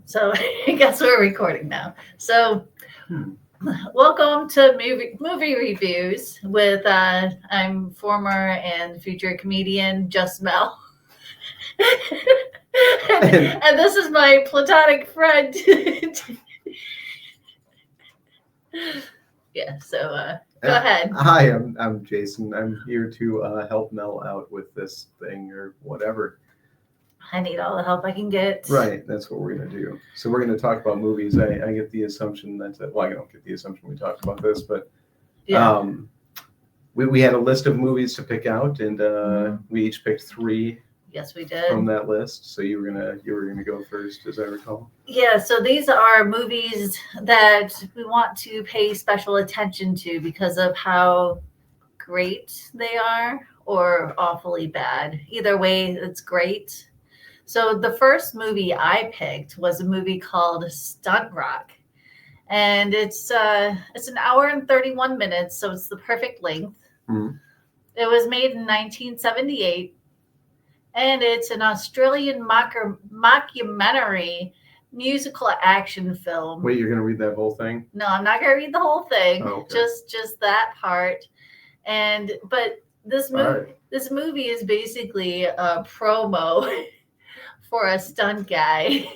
So I guess we're recording now. So welcome to movie reviews with I'm former and future comedian Just Mel. and this is my platonic friend. Yeah, so go ahead. Hi, I'm Jason. I'm here to help Mel out with this thing or whatever. I need all the help I can get. Right, that's what we're going to do. So we're going to talk about movies. I get the assumption that, well, I don't get the assumption we talked about this, but Yeah. we had a list of movies to pick out, and we each picked 3. Yes, we did. From that list. So you were gonna go first, as I recall. Yeah, so these are movies that we want to pay special attention to because of how great they are or awfully bad. Either way, it's great. So the first movie I picked was a movie called Stunt Rock. And it's an hour and 31 minutes, so it's the perfect length. Mm-hmm. It was made in 1978. And it's an Australian mockumentary musical action film. Wait, you're gonna read that whole thing? No, I'm not gonna read the whole thing. Oh, okay. Just that part. But this movie is basically a promo for a stunt guy.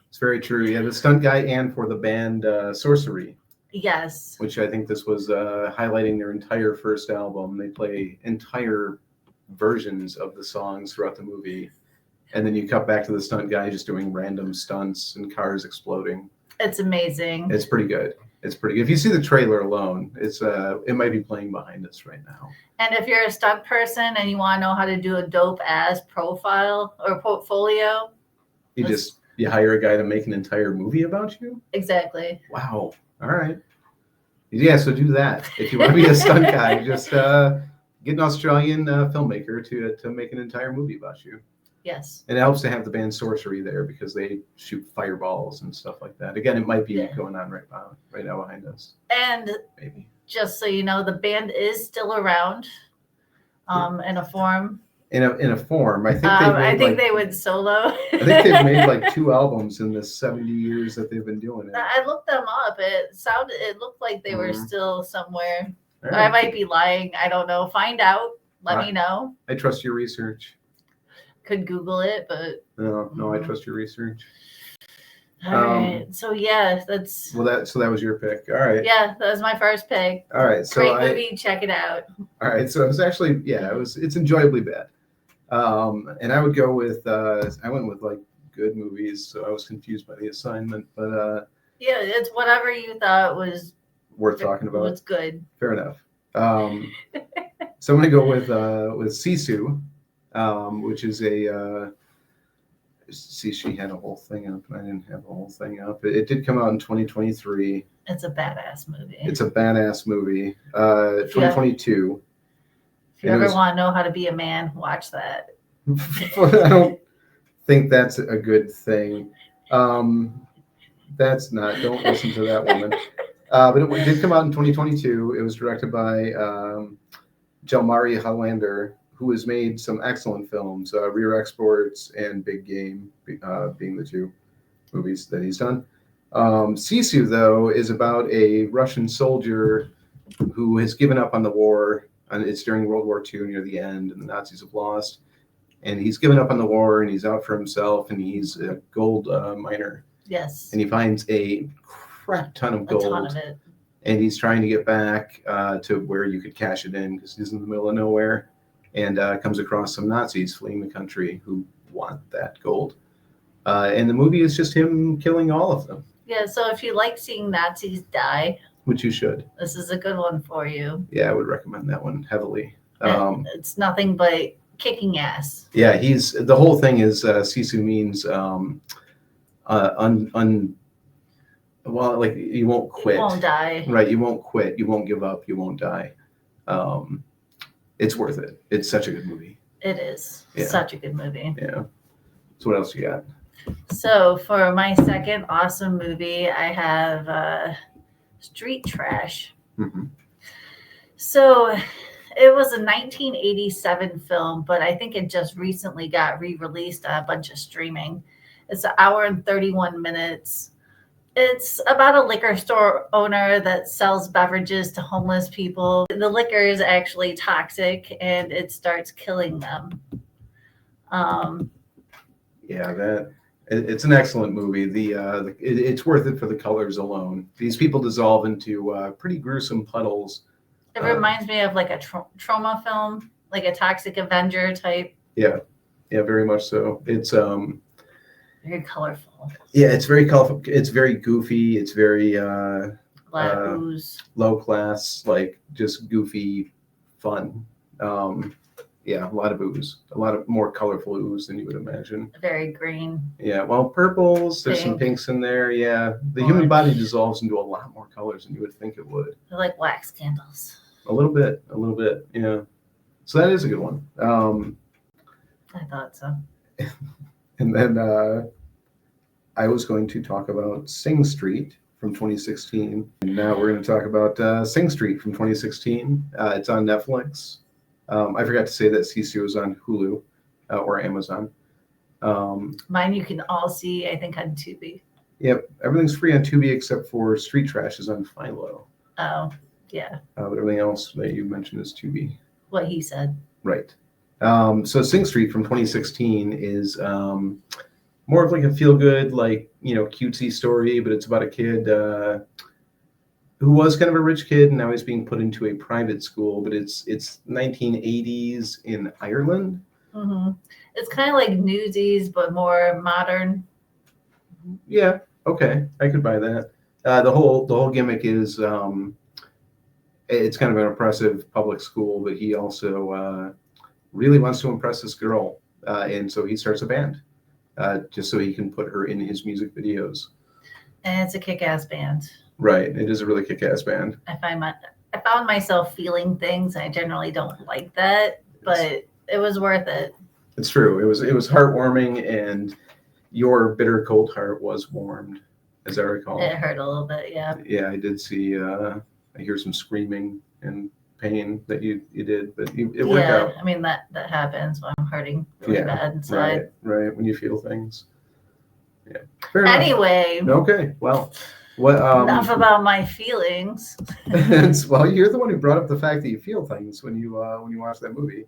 It's very true. Yeah, the stunt guy and for the band Sorcery. Yes. Which I think this was highlighting their entire first album. They play entire versions of the songs throughout the movie, and then you cut back to the stunt guy just doing random stunts and cars exploding. It's amazing. It's pretty good. If you see the trailer alone, it might be playing behind us right now. And if you're a stunt person and you want to know how to do a dope ass profile or portfolio, you hire a guy to make an entire movie about you. Exactly. Wow. All right. Yeah, so do that if you want to be a stunt guy. Just get an Australian filmmaker to make an entire movie about you. Yes. And it helps to have the band Sorcery there because they shoot fireballs and stuff like that. Again, it might be going on right now behind us. And maybe just so you know, the band is still around in a form. In a form. I think they went solo. I think they've made like 2 albums in the 70 years that they've been doing it. I looked them up. It looked like they were still somewhere. Right. I might be lying. I don't know. Find out. Let me know. I trust your research. Could Google it, but no, I trust your research. All right. So yeah, that's. Well, that was your pick. All right. Yeah, that was my first pick. All right. So great movie. Check it out. All right. So it was actually it's enjoyably bad. And I would go with I went with like good movies, so I was confused by the assignment, but yeah, it's whatever you thought was worth talking about. What's good. Fair enough. So I'm going to go with Sisu, which is a see, she had a whole thing up and I didn't have a whole thing up. It did come out in 2023. It's a badass movie. 2022. If you ever want to know how to be a man, watch that. I don't think that's a good thing. That's not. Don't listen to that woman. But it did come out in 2022. It was directed by Jelmari Hollander, who has made some excellent films, Rear Exports and Big Game being the 2 movies that he's done. Sisu, though, is about a Russian soldier who has given up on the war. And it's during World War II near the end, and the Nazis have lost. And he's given up on the war, and he's out for himself, and he's a gold miner. Yes. And he finds a crap ton of gold. A ton of it. And he's trying to get back to where you could cash it in because he's in the middle of nowhere, and comes across some Nazis fleeing the country who want that gold. And the movie is just him killing all of them. Yeah, so if you like seeing Nazis die, which you should, this is a good one for you. Yeah, I would recommend that one heavily. It's nothing but kicking ass. Yeah, the whole thing is Sisu means well, like you won't quit. You won't die. Right, you won't quit. You won't give up. You won't die. It's worth it. It's such a good movie. It is. Yeah. Such a good movie. Yeah. So what else you got? So for my second awesome movie, I have Street Trash. Mm-hmm. So it was a 1987 film, but I think it just recently got re-released on a bunch of streaming. It's an hour and 31 minutes. It's about a liquor store owner that sells beverages to homeless people. The liquor is actually toxic and it starts killing them. Yeah, it's an excellent movie. It's worth it for the colors alone. These people dissolve into pretty gruesome puddles. It reminds me of like a trauma film, like a Toxic Avenger type. Yeah, very much so. It's very colorful. Yeah, it's very colorful. It's very goofy. It's very a lot of ooze. Low class, like just goofy fun. Yeah, a lot of ooze, a lot of more colorful ooze than you would imagine. Very green. Yeah, well, purples, there's some pinks in there. Yeah, the human body dissolves into a lot more colors than you would think it would. They're like wax candles. A little bit, yeah. So that is a good one. I thought so. And then I was going to talk about Sing Street from 2016. And now we're going to talk about Sing Street from 2016. It's on Netflix. I forgot to say that Sisu is on Hulu or Amazon. Mine you can all see, I think, on Tubi. Yep, everything's free on Tubi except for Street Trash is on Philo. Oh, yeah. But everything else that you mentioned is Tubi. What he said. Right. So Sing Street from 2016 is more of like a feel-good, like, cutesy story, but it's about a kid who was kind of a rich kid, and now he's being put into a private school, but it's 1980s in Ireland. Mm-hmm. It's kind of like Newsies, but more modern. Yeah, okay, I could buy that. The whole gimmick is it's kind of an oppressive public school, but he also really wants to impress this girl, and so he starts a band just so he can put her in his music videos. And it's a kick-ass band. Right, it is a really kick-ass band. I found myself feeling things. I generally don't like that, but it was worth it. It's true. It was heartwarming, and your bitter cold heart was warmed, as I recall. It hurt a little bit, yeah. Yeah, I did see. I hear some screaming and pain that you did, but it worked out. I mean that happens when I'm hurting really bad inside. Right. When you feel things. Yeah. Fair anyway. Enough. Okay. Well. What, enough about my feelings. Well, you're the one who brought up the fact that you feel things when you watch that movie.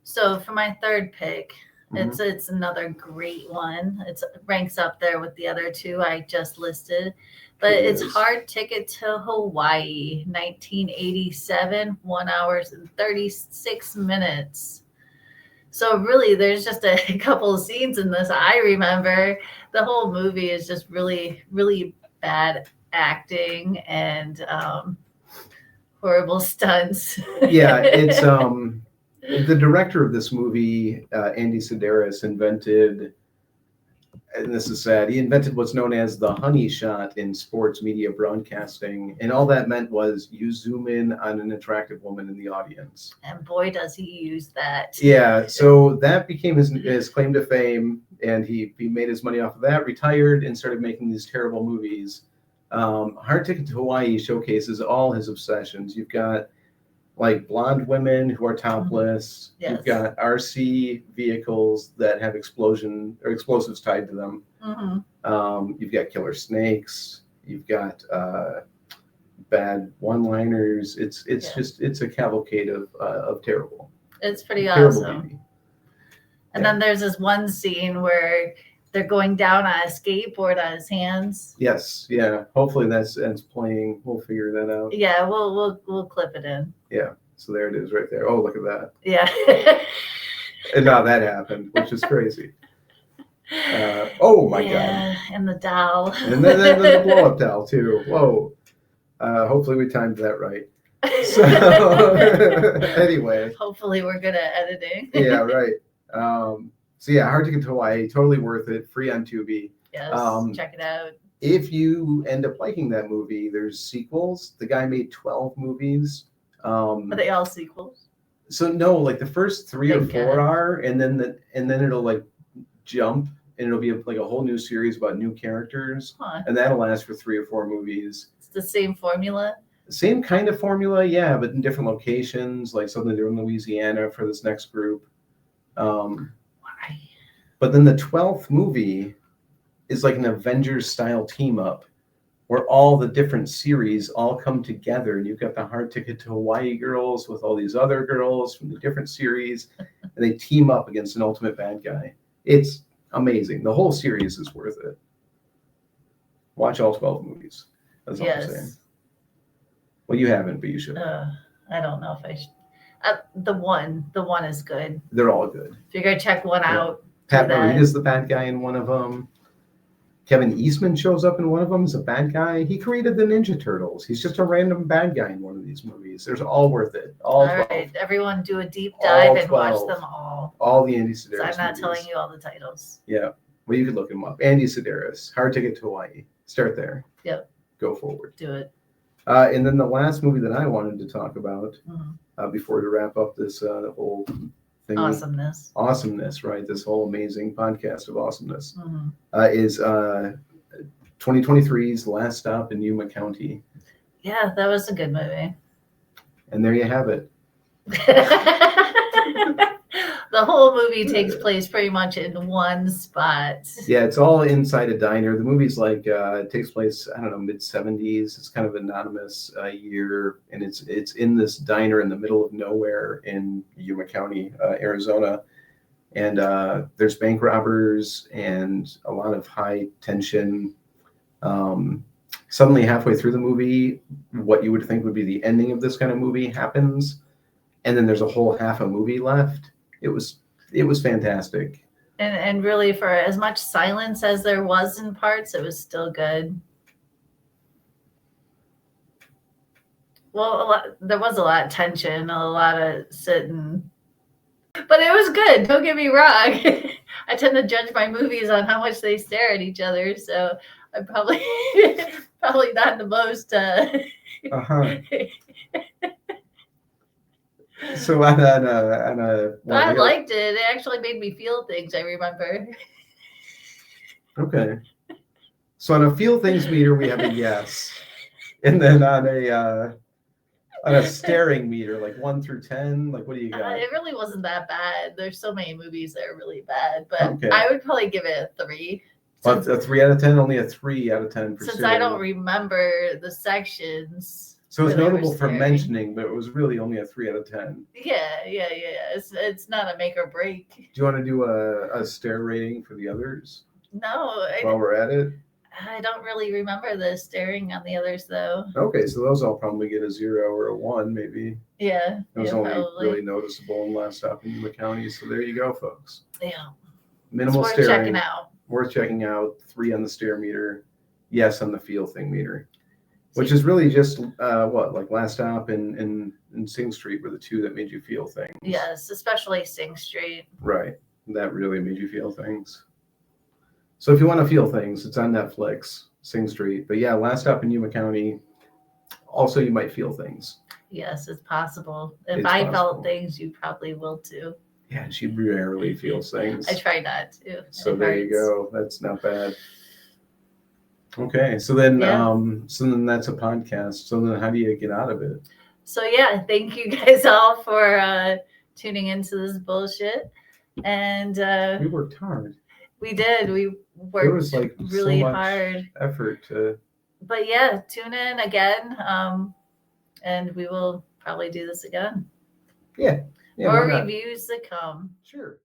So for my third pick, it's another great one. It ranks up there with the other two I just listed, but it's Hard Ticket to Hawaii, 1987, 1 hour and 36 minutes. So really, there's just a couple of scenes in this I remember. The whole movie is just really, really bad acting and horrible stunts. Yeah, it's the director of this movie, Andy Sedaris, invented, and this is sad, he invented what's known as the honey shot in sports media broadcasting, and all that meant was you zoom in on an attractive woman in the audience. And boy, does he use that. Yeah, so that became his claim to fame, and he made his money off of that, retired, and started making these terrible movies. Hard Ticket to Hawaii showcases all his obsessions. You've got like blonde women who are topless. Yes. You've got RC vehicles that have explosives tied to them. Mm-hmm. You've got killer snakes. You've got bad one-liners. It's a cavalcade of terrible. It's pretty terrible awesome. Movie. And then there's this one scene where they're going down on a skateboard on his hands. Yes, yeah. Hopefully that's playing. We'll figure that out. Yeah, we'll clip it in. Yeah. So there it is right there. Oh, look at that. Yeah. And now that happened, which is crazy. Oh my God. And the doll. And then the blow up doll too. Whoa. Hopefully we timed that right. So anyway. Hopefully we're good at editing. Yeah, right. So yeah, Hard Ticket to Hawaii, totally worth it. Free on Tubi. Yes, check it out. If you end up liking that movie, there's sequels. The guy made 12 movies. Are they all sequels? So no, like the first 3 or 4 are, and then it'll like jump, and it'll be like a whole new series about new characters, and that'll last for 3 or 4 movies. It's the same formula. Same kind of formula, yeah, but in different locations. Like something they're in Louisiana for this next group. Why? But then the 12th movie is like an Avengers style team up where all the different series all come together, and you've got the Hard Ticket to Hawaii girls with all these other girls from the different series, and they team up against an ultimate bad guy. It's amazing. The whole series is worth it. Watch all 12 movies. That's all I'm saying. Yes. Well, you haven't, but you should. I don't know if I should. The one is good. They're all good. If you're gonna check one out, Pat do that. Morita's the bad guy in one of them. Kevin Eastman shows up in one of them as a bad guy. He created the Ninja Turtles. He's just a random bad guy in one of these movies. There's all worth it. All 12. Right, everyone do a deep dive All and 12. watch them all. All the Andy Sedaris So I'm not movies. telling you all the titles. Yeah. Well, you could look him up. Andy Sedaris, Hard Ticket to Hawaii. Start there. Yep. Go forward. Do it. And then the last movie that I wanted to talk about Mhm. before we wrap up this whole thing. Awesomeness, right? This whole amazing podcast of awesomeness is 2023's Last Stop in Yuma County. Yeah, that was a good movie. And there you have it. The whole movie takes place pretty much in one spot. Yeah, it's all inside a diner. The movie's like it takes place, I don't know, mid-70s. It's kind of an anonymous year, and it's in this diner in the middle of nowhere in Yuma County, Arizona. And there's bank robbers and a lot of high tension. Suddenly, halfway through the movie, what you would think would be the ending of this kind of movie happens, and then there's a whole half a movie left. It was fantastic. And really, for as much silence as there was in parts, it was still good. Well, there was a lot of tension, a lot of sitting, but it was good. Don't get me wrong. I tend to judge my movies on how much they stare at each other, so I'm probably not the most. So on a But I liked it. It actually made me feel things, I remember. Okay. So on a feel things meter, we have a yes. And then on a staring meter, like 1 through 10, like what do you got? It really wasn't that bad. There's so many movies that are really bad, but Okay. I would probably give it a 3. Well, a 3 out of 10, only a 3 out of 10 for Since staring. I don't remember the sections. So it's where they were notable for staring. mentioning, but it was really only a 3 out of 10. Yeah. It's not a make or break. Do you want to do a stare rating for the others No, while we're at it? I don't really remember the staring on the others though. Okay, so those all probably get a 0 or a 1, maybe. Yeah. It was only probably. really noticeable in Last Stop in Yuma County. So there you go, folks. Yeah. Minimal It's worth staring. checking out. Worth checking out. 3 on the stare meter. Yes on the feel thing meter. Which is really just like Last Stop and Sing Street were the 2 that made you feel things. Yes, especially Sing Street. Right. That really made you feel things. So if you want to feel things, it's on Netflix, Sing Street. But yeah, Last Stop in Yuma County. Also, you might feel things. Yes, it's possible. If It's I possible. felt things, you probably will too. Yeah, she rarely feels things. I try not to. So It there you hurts. go. That's not bad. Okay, so then that's a podcast. So then how do you get out of it? So yeah, thank you guys all for tuning into this bullshit. And We worked hard. we did. We There worked was like really so much hard. effort to. But yeah, tune in again. And we will probably do this again. Yeah. More why not? reviews to come. Sure.